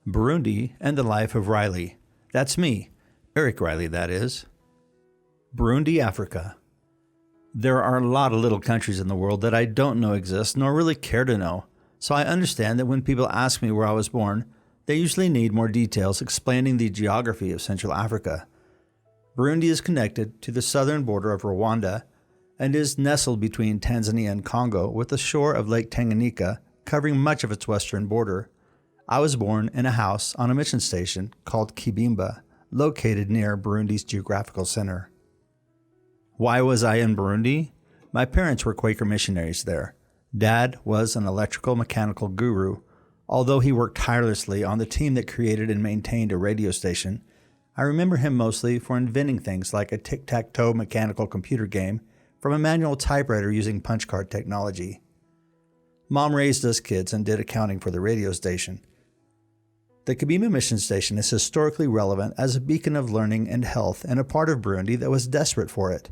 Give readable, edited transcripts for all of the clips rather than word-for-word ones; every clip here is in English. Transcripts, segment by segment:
Burundi and the Life of Riley. That's me, Eric Riley, that is. Burundi, Africa. There are a lot of little countries in the world that I don't know exist nor really care to know, so I understand that when people ask me where I was born, they usually need more details explaining the geography of Central Africa. Burundi is connected to the southern border of Rwanda and is nestled between Tanzania and Congo with the shore of Lake Tanganyika covering much of its western border. I was born in a house on a mission station called Kibimba, located near Burundi's geographical center. Why was I in Burundi? My parents were Quaker missionaries there. Dad was an electrical mechanical guru. Although he worked tirelessly on the team that created and maintained a radio station, I remember him mostly for inventing things like a tic-tac-toe mechanical computer game from a manual typewriter using punch card technology. Mom raised us kids and did accounting for the radio station. The Kibimba mission station is historically relevant as a beacon of learning and health in a part of Burundi that was desperate for it.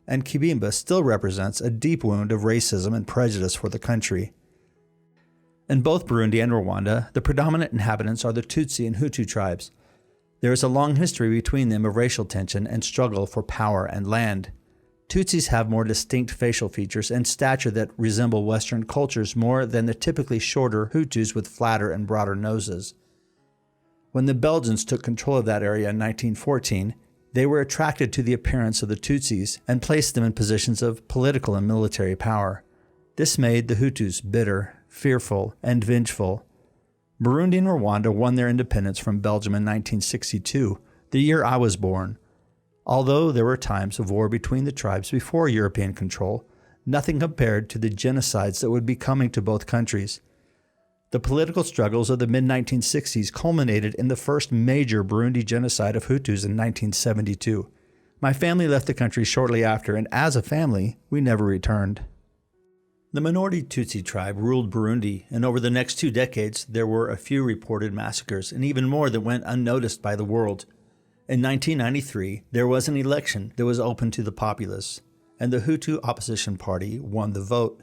And Kibimba still represents a deep wound of racism and prejudice for the country. In both Burundi and Rwanda, the predominant inhabitants are the Tutsi and Hutu tribes. There is a long history between them of racial tension and struggle for power and land. Tutsis have more distinct facial features and stature that resemble Western cultures more than the typically shorter Hutus with flatter and broader noses. When the Belgians took control of that area in 1914, they were attracted to the appearance of the Tutsis and placed them in positions of political and military power. This made the Hutus bitter, fearful, and vengeful. Burundi and Rwanda won their independence from Belgium in 1962, the year I was born. Although there were times of war between the tribes before European control, nothing compared to the genocides that would be coming to both countries. The political struggles of the mid-1960s culminated in the first major Burundi genocide of Hutus in 1972. My family left the country shortly after, and as a family, we never returned. The minority Tutsi tribe ruled Burundi, and over the next 2 decades, there were a few reported massacres, and even more that went unnoticed by the world. In 1993, there was an election that was open to the populace, and the Hutu opposition party won the vote.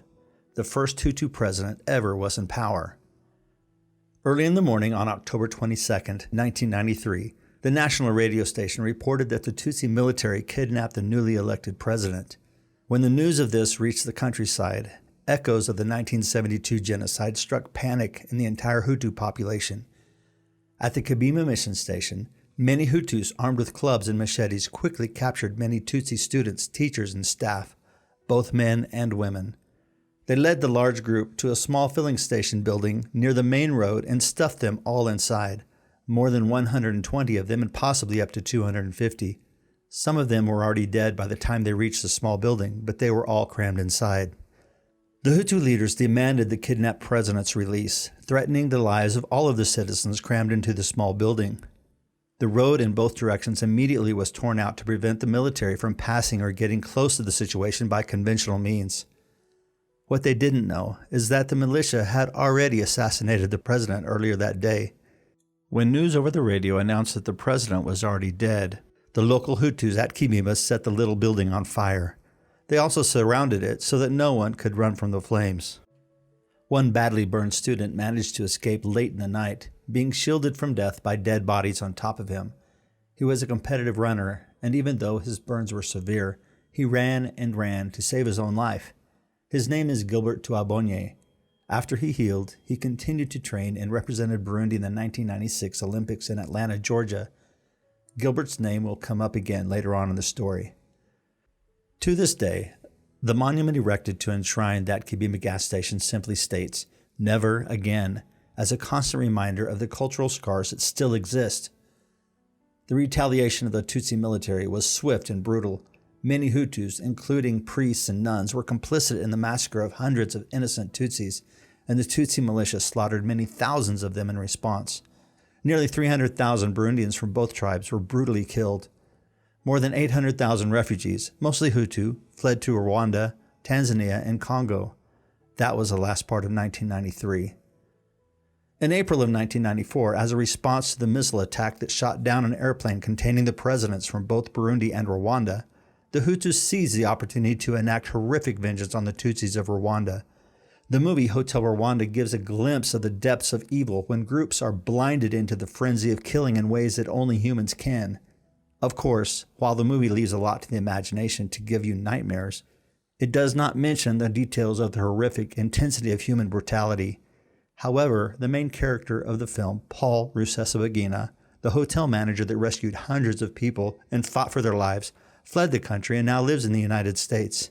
The first Hutu president ever was in power. Early in the morning on October 22, 1993, the national radio station reported that the Tutsi military kidnapped the newly elected president. When the news of this reached the countryside, echoes of the 1972 genocide struck panic in the entire Hutu population. At the Kibimba mission station, many Hutus armed with clubs and machetes quickly captured many Tutsi students, teachers, and staff, both men and women. They led the large group to a small filling station building near the main road and stuffed them all inside, more than 120 of them and possibly up to 250. Some of them were already dead by the time they reached the small building, but they were all crammed inside. The Hutu leaders demanded the kidnapped president's release, threatening the lives of all of the citizens crammed into the small building. The road in both directions immediately was torn out to prevent the military from passing or getting close to the situation by conventional means. What they didn't know is that the militia had already assassinated the president earlier that day. When news over the radio announced that the president was already dead, the local Hutus at Kibimba set the little building on fire. They also surrounded it so that no one could run from the flames. One badly burned student managed to escape late in the night, being shielded from death by dead bodies on top of him. He was a competitive runner, and even though his burns were severe, he ran and ran to save his own life. His name is Gilbert Tuabonye. After he healed, he continued to train and represented Burundi in the 1996 Olympics in Atlanta, Georgia. Gilbert's name will come up again later on in the story. To this day, the monument erected to enshrine that Kibimba gas station simply states, "Never again," as a constant reminder of the cultural scars that still exist. The retaliation of the Tutsi military was swift and brutal. Many Hutus, including priests and nuns, were complicit in the massacre of hundreds of innocent Tutsis, and the Tutsi militia slaughtered many thousands of them in response. Nearly 300,000 Burundians from both tribes were brutally killed. More than 800,000 refugees, mostly Hutu, fled to Rwanda, Tanzania, and Congo. That was the last part of 1993. In April of 1994, as a response to the missile attack that shot down an airplane containing the presidents from both Burundi and Rwanda, the Hutus seized the opportunity to enact horrific vengeance on the Tutsis of Rwanda. The movie Hotel Rwanda gives a glimpse of the depths of evil when groups are blinded into the frenzy of killing in ways that only humans can. Of course, while the movie leaves a lot to the imagination to give you nightmares, it does not mention the details of the horrific intensity of human brutality. However, the main character of the film, Paul Rusesabagina, the hotel manager that rescued hundreds of people and fought for their lives, fled the country and now lives in the United States.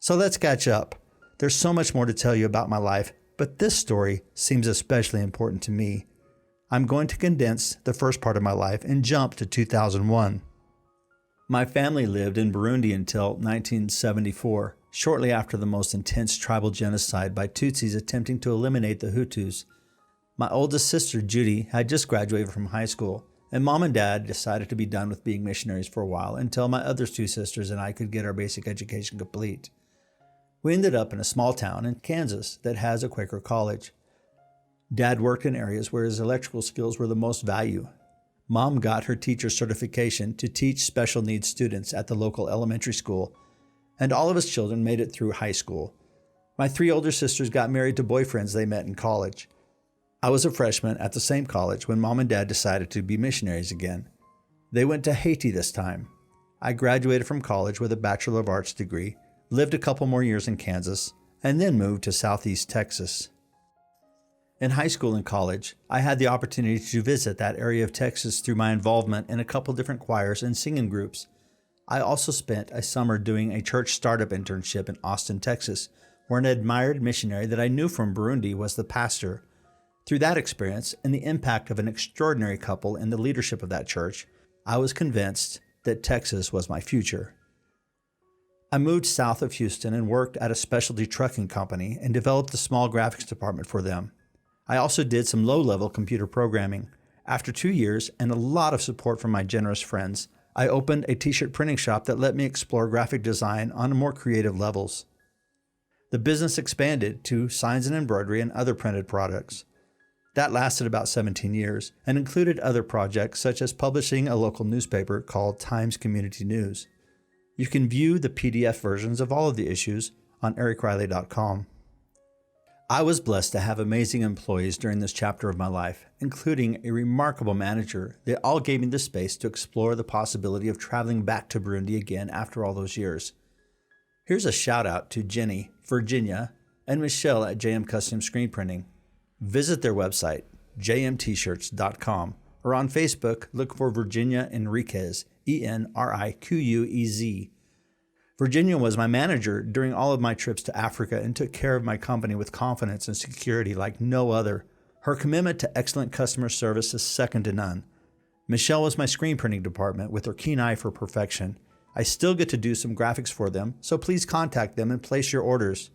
So let's catch up. There's so much more to tell you about my life, but this story seems especially important to me. I'm going to condense the first part of my life and jump to 2001. My family lived in Burundi until 1974, shortly after the most intense tribal genocide by Tutsis attempting to eliminate the Hutus. My oldest sister, Judy, had just graduated from high school, and Mom and Dad decided to be done with being missionaries for a while until my other two sisters and I could get our basic education complete. We ended up in a small town in Kansas that has a Quaker college. Dad worked in areas where his electrical skills were the most valued. Mom got her teacher's certification to teach special needs students at the local elementary school, and all of us children made it through high school. My three older sisters got married to boyfriends they met in college. I was a freshman at the same college when Mom and Dad decided to be missionaries again. They went to Haiti this time. I graduated from college with a Bachelor of Arts degree, lived a couple more years in Kansas, and then moved to Southeast Texas. In high school and college, I had the opportunity to visit that area of Texas through my involvement in a couple different choirs and singing groups. I also spent a summer doing a church startup internship in Austin, Texas, where an admired missionary that I knew from Burundi was the pastor. Through that experience and the impact of an extraordinary couple in the leadership of that church, I was convinced that Texas was my future. I moved south of Houston and worked at a specialty trucking company and developed a small graphics department for them. I also did some low-level computer programming. After 2 years and a lot of support from my generous friends, I opened a t-shirt printing shop that let me explore graphic design on more creative levels. The business expanded to signs and embroidery and other printed products. That lasted about 17 years and included other projects such as publishing a local newspaper called Times Community News. You can view the PDF versions of all of the issues on ericriley.com. I was blessed to have amazing employees during this chapter of my life, including a remarkable manager that all gave me the space to explore the possibility of traveling back to Burundi again after all those years. Here's a shout out to Jenny, Virginia, and Michelle at JM Custom Screen Printing. Visit their website, jmtshirts.com, or on Facebook, look for Virginia Enriquez, Enriquez. Virginia was my manager during all of my trips to Africa and took care of my company with confidence and security like no other. Her commitment to excellent customer service is second to none. Michelle was my screen printing department with her keen eye for perfection. I still get to do some graphics for them, so please contact them and place your orders.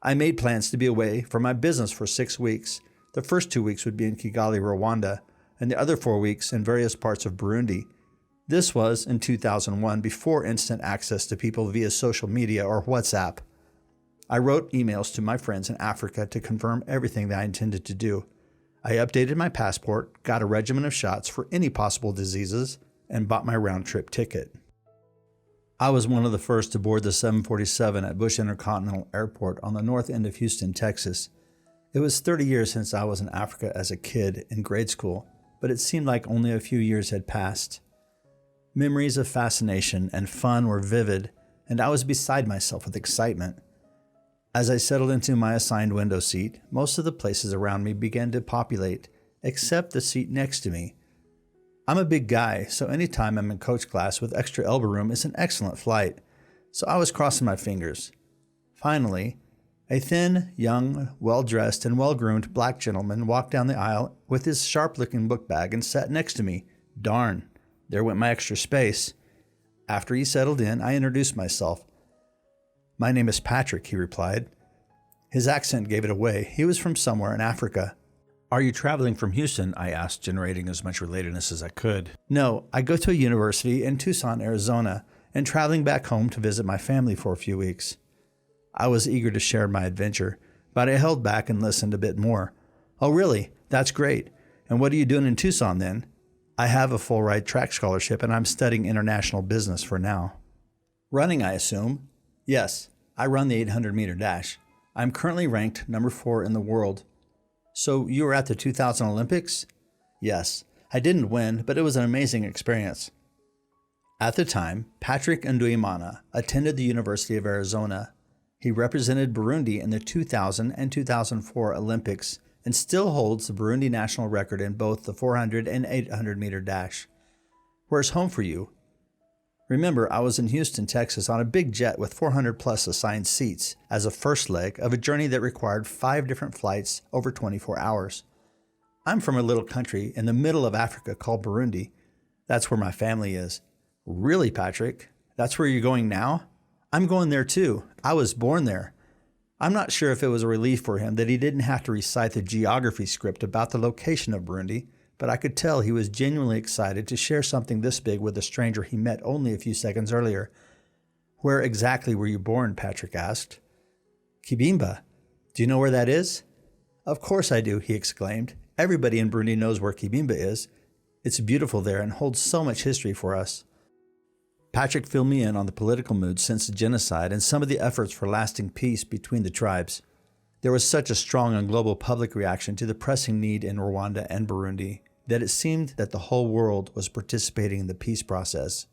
I made plans to be away from my business for 6 weeks. The first 2 weeks would be in Kigali, Rwanda, and the other 4 weeks in various parts of Burundi. This was in 2001, before instant access to people via social media or WhatsApp. I wrote emails to my friends in Africa to confirm everything that I intended to do. I updated my passport, got a regimen of shots for any possible diseases, and bought my round-trip ticket. I was one of the first to board the 747 at Bush Intercontinental Airport on the north end of Houston, Texas. It was 30 years since I was in Africa as a kid in grade school, but it seemed like only a few years had passed. Memories of fascination and fun were vivid, and I was beside myself with excitement. As I settled into my assigned window seat, most of the places around me began to populate, except the seat next to me. I'm a big guy, so anytime I'm in coach class with extra elbow room is an excellent flight, so I was crossing my fingers. Finally, a thin, young, well-dressed, and well-groomed black gentleman walked down the aisle with his sharp-looking book bag and sat next to me. Darn. There went my extra space. After he settled in, I introduced myself. "My name is Patrick," he replied. His accent gave it away. He was from somewhere in Africa. "Are you traveling from Houston?" I asked, generating as much relatedness as I could. "No, I go to a university in Tucson, Arizona, and traveling back home to visit my family for a few weeks." I was eager to share my adventure, but I held back and listened a bit more. "Oh, really? That's great. And what are you doing in Tucson then?" "I have a full ride track scholarship and I'm studying international business for now." "Running, I assume?" "Yes, I run the 800-meter dash. I'm currently ranked number 4 in the world. So you were at the 2000 Olympics? Yes. I didn't win, but it was an amazing experience. At the time, Patrick Nduimana attended the University of Arizona. He represented Burundi in the 2000 and 2004 Olympics and still holds the Burundi national record in both the 400 and 800 meter dash. Where's home for you? Remember, I was in Houston, Texas on a big jet with 400 plus assigned seats as a first leg of a journey that required 5 different flights over 24 hours. I'm from a little country in the middle of Africa called Burundi. That's where my family is. Really, Patrick? That's where you're going now? I'm going there too. I was born there. I'm not sure if it was a relief for him that he didn't have to recite the geography script about the location of Burundi, but I could tell he was genuinely excited to share something this big with a stranger he met only a few seconds earlier. Where exactly were you born? Patrick asked. Kibimba. Do you know where that is? Of course I do, he exclaimed. Everybody in Burundi knows where Kibimba is. It's beautiful there and holds so much history for us. Patrick filled me in on the political mood since the genocide and some of the efforts for lasting peace between the tribes. There was such a strong and global public reaction to the pressing need in Rwanda and Burundi that it seemed that the whole world was participating in the peace process.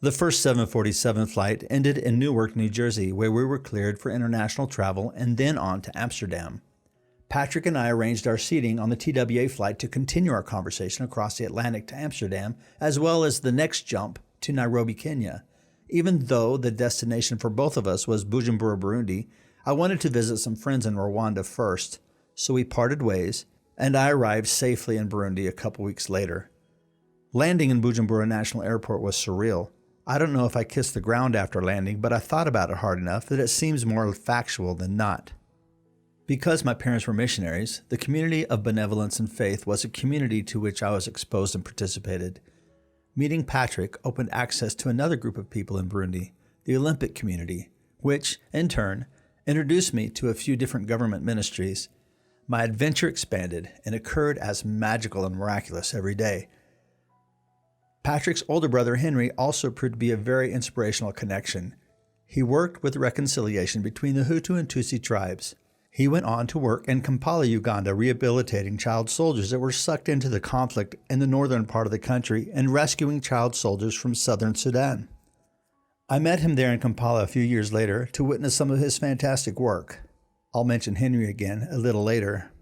The first 747 flight ended in Newark, New Jersey, where we were cleared for international travel and then on to Amsterdam. Patrick and I arranged our seating on the TWA flight to continue our conversation across the Atlantic to Amsterdam, as well as the next jump to Nairobi, Kenya. Even though the destination for both of us was Bujumbura, Burundi, I wanted to visit some friends in Rwanda first, so we parted ways, and I arrived safely in Burundi a couple weeks later. Landing in Bujumbura National Airport was surreal. I don't know if I kissed the ground after landing, but I thought about it hard enough that it seems more factual than not. Because my parents were missionaries, the community of benevolence and faith was a community to which I was exposed and participated. Meeting Patrick opened access to another group of people in Burundi, the Olympic community, which, in turn, introduced me to a few different government ministries. My adventure expanded and occurred as magical and miraculous every day. Patrick's older brother Henry also proved to be a very inspirational connection. He worked with reconciliation between the Hutu and Tutsi tribes. He went on to work in Kampala, Uganda, rehabilitating child soldiers that were sucked into the conflict in the northern part of the country and rescuing child soldiers from southern Sudan. I met him there in Kampala a few years later to witness some of his fantastic work. I'll mention Henry again a little later.